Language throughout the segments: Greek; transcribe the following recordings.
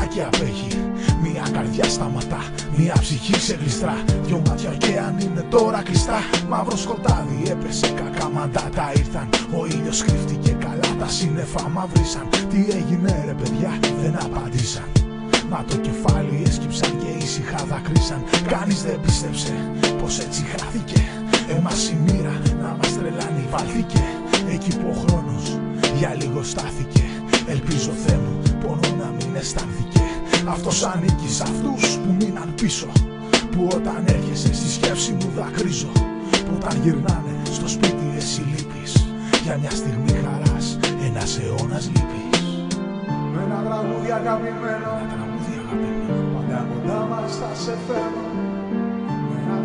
και απέχει. Μια καρδιά σταματά, μια ψυχή σε γλιστρά. Δυο μάτια ωκεάν είναι τώρα κλειστά. Μαύρο σκοτάδι έπεσε, κακά μαντάτα ήρθαν. Ο ήλιος κρύφτηκε καλά, τα σύννεφα μαυρίσαν. Τι έγινε ρε παιδιά, δεν απαντήσαν. Μα το κεφάλι έσκυψαν και ήσυχα δακρύσαν. Κανείς δεν πίστεψε πως έτσι χάθηκε. Εμάς η μοίρα να μας τρελάνει βάλθηκε. Εκεί που ο χρόνος για λίγο στάθηκε. Ελπίζω Θεέ μου πόνο να μην αισθάνθηκε. Αυτός ανήκει σε αυτούς που μείναν πίσω. Που όταν έρχεσαι στη σκέψη μου δακρύζω. Που όταν γυρνάνε στο σπίτι εσύ λείπεις. Για μια στιγμή χαράς ένας αιώνας λείπεις. Με ένα τραγούδι αγαπημένο, πάντα κοντά μας θα σε φέρω. Με ένα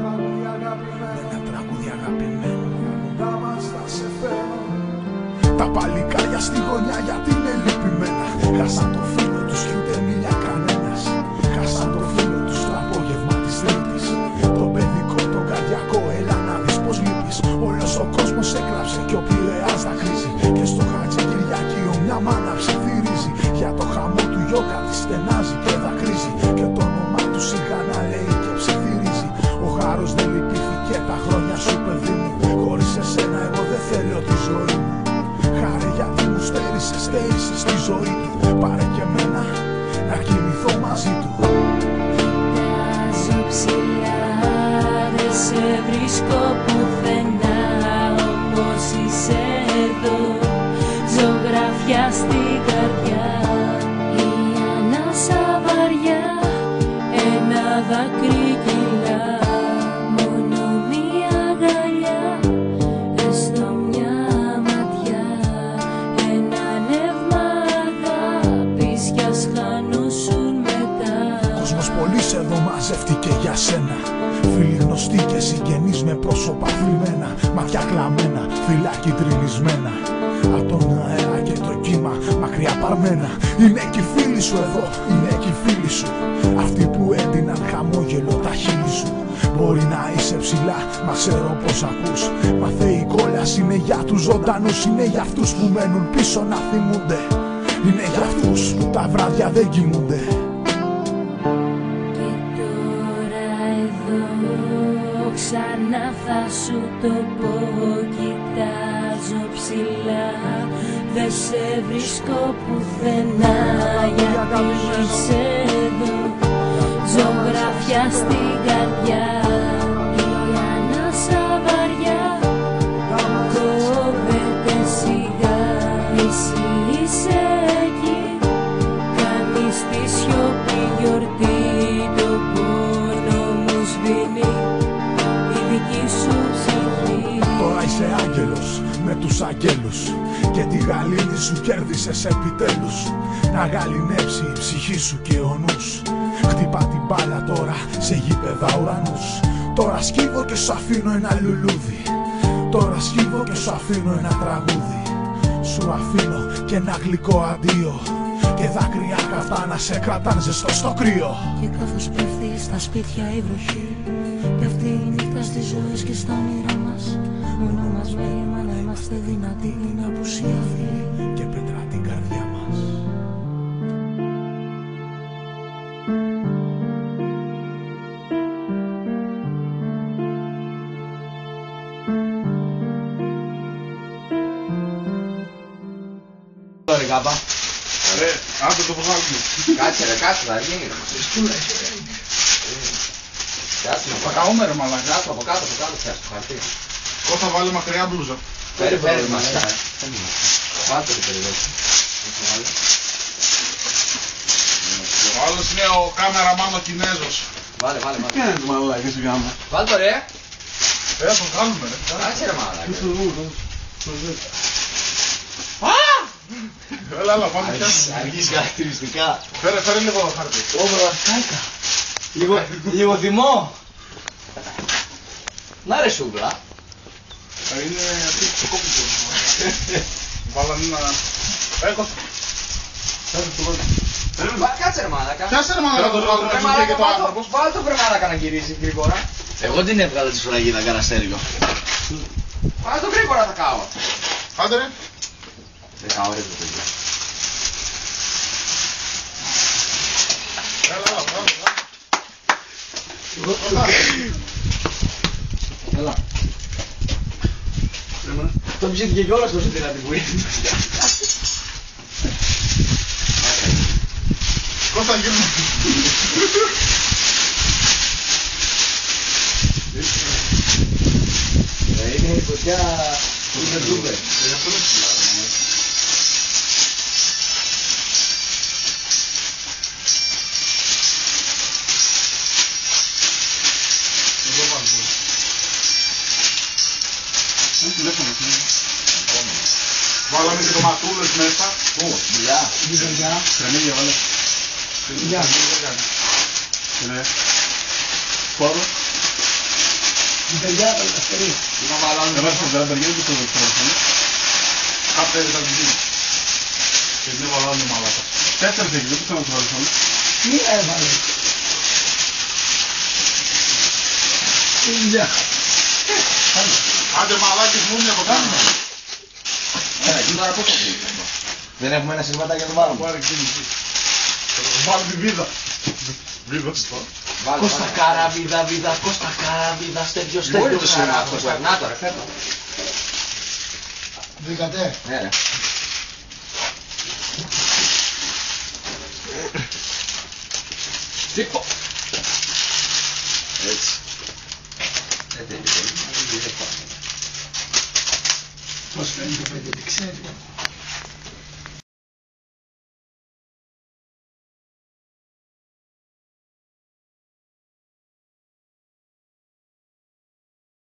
τραγούδι αγαπημένο, πάντα κοντά μας θα σε φέρω. Τα παλικάρια στη γωνιά γιατί είναι λυπημένα. Χάσαν το φίλο τους κι ούτε μίλια κανένας. Χάσαν το φίλο τους το απόγευμα της Τρίτης. Το παιδικό, το καρδιακό, έλα να δεις πως λείπεις. Όλος ο κόσμος έκλαψε κι ο Πειραιάς δακρύζει. Και στο Χατζικυριάκιο μια μάνα ψιθυρίζει. Για το χαμό του γιώκα της στενάζει και δακρύζει. Και το όνομά του σιγά να λέει και ψιθυρίζει. Ο χάρος δεν λυπήθηκε τα χρόνια σου παιδί μου. Χωρίς εσένα εγώ δεν θέλω τη ζωή μου. Χάρη γιατί μου στέρισες στη ζωή του. Πάρε και εμένα να κοιμηθώ μαζί του. Κοιτάζω ψηλά, δεν σε βρίσκω πουθενά. Όπως είσαι εδώ, ζωγραφιά στην καρδιά. Η ανάσα βαριά, ένα δάκρυ κυλά. Μόνο μία αγκαλιά, έστω μια ματιά. Ένα νεύμα αγάπης κι ας χανούσουν μετά. Κόσμος πολύς εδώ μαζεύτηκε για σένα. Φίλοι γνωστοί και συγγενείς με πρόσωπα θλιμμένα. Μάτια κλαμμένα, φυλάκι τριλισμένα. Απ' τον αέρα και το κύμα μακριά παρμένα. Είναι κι οι φίλοι σου εδώ, είναι κι οι φίλοι σου. Αυτοί που έντυναν χαμόγελο τα χείλη σου. Μπορεί να είσαι ψηλά, μα ξέρω πως ακούς. Μα η κόλας είναι για τους ζωντανούς. Είναι για αυτούς που μένουν πίσω να θυμούνται. Είναι για αυτούς που τα βράδια δεν κοιμούνται. Ξανά θα σου το πω, κοιτάζω ψηλά. Δεν σε βρίσκω πουθενά γιατί είσαι εδώ. Ζωγραφιά στην καρδιά, η ανάσα βαριά. Κόβεται σιγά, εσύ είσαι εκεί. Κάνεις τη σιωπή γιορτή, το πόνο μου σβήνει. Τώρα είσαι άγγελος με τους αγγέλους. Και τη γαλήνη σου κέρδισες επιτέλους. Να γαληνέψει η ψυχή σου και ο νους. Χτυπά την μπάλα τώρα σε γήπεδα ουρανούς. Τώρα σκύβω και σου αφήνω ένα λουλούδι. Τώρα σκύβω και σου αφήνω ένα τραγούδι. Σου αφήνω και ένα γλυκό αντίο. Και δάκρυα καυτά να σε κρατάν ζεστό στο κρύο. Και καθώς πέφτει στα σπίτια η βροχή, πέφτει η νύχτα στις ζωές και στα όνειρά μας. Μόνο μας μέλημα να είμαστε δυνατοί, είναι απουσία φίλη και πετρά την καρδιά μας. Ρε κάπα. Ρε, άντε το βγάλουμε. Κάτσε ρε, κάτσε θα γίνει. Κάτσε Θα καούμε ρε μαλάκα. κάτω από κάτω πιάσου το χαρτί. Εγώ θα βάλω μακριά μπλούζα. Φέρε μας κάτω. Πάτε ρε περιβέτσι. Ο άλλος είναι ο κάμεραμάν ο Κινέζος. Βάλε. Τι είναι το μαλάκα στην κάμα. Βάλε το ρε. Θα το βγάλουμε ρε. Κάτσε ρε μαλάκα. Έλα, πάμε πιάσουμε. Αργείς χαρακτηριστικά. Φέρε λίγο το χάρτη. Όβρα, κάικα. Λίγο θυμό. Να ρε σούγκλα. Είναι αυτή το κόπικο. Βάλανε ένα... Έχω. Κάτσε ρε μάλακα. Πιάσε ρε μάλακα το βγάλουμε να γίνει και το άνθρωπος. Βάλε το βρε μάλακα να γυρίσει γρήγορα. Εγώ την έβγαλα τη σφραγίδα καραστέριο. Βάλε το γρήγορα θα κάω. Άντε ρε. Δεν κάω ρε το παιδί. Έλα. Το ψήθηκε κιόλας τόσο δυνατή που είναι. Κώστα γύρω. Είναι η φωτιά που δεν δούμε. Βάλαμε και το ματούλες μέσα. Δουλειά. Κρεμμύδια βάλε. Δουλειά. Ναι. Πόρο. Την παιδιά τα καστερί. Έβαλες τον καραμπεργένι και το τηλέφωνο. Κάποια ήταν δει. Και δεν βάλανε μαλάκα. 4 εκεί, δεν ξέρω να το βάλεις όλο. Τι έβαλε. Δουλειά. Άντε μαλάκες μου μια από κάνω. Δεν έχουμε ένα σειρματάκι για το βάλουμε. Πάρε κίνηση. Βάλε τη βίδα. Βίδα στο. Κώστα καραβίδα, βίδα, Κώστα καραβίδα, στέλιο, στέλιο καράβιδα. Να τώρα, φέρνω. Βρήκατε. Ναι ρε. Τύπο. Έτσι. Δεν τέλει πολύ. Πώς φαίνεται το παιδί, δεν ξέρει.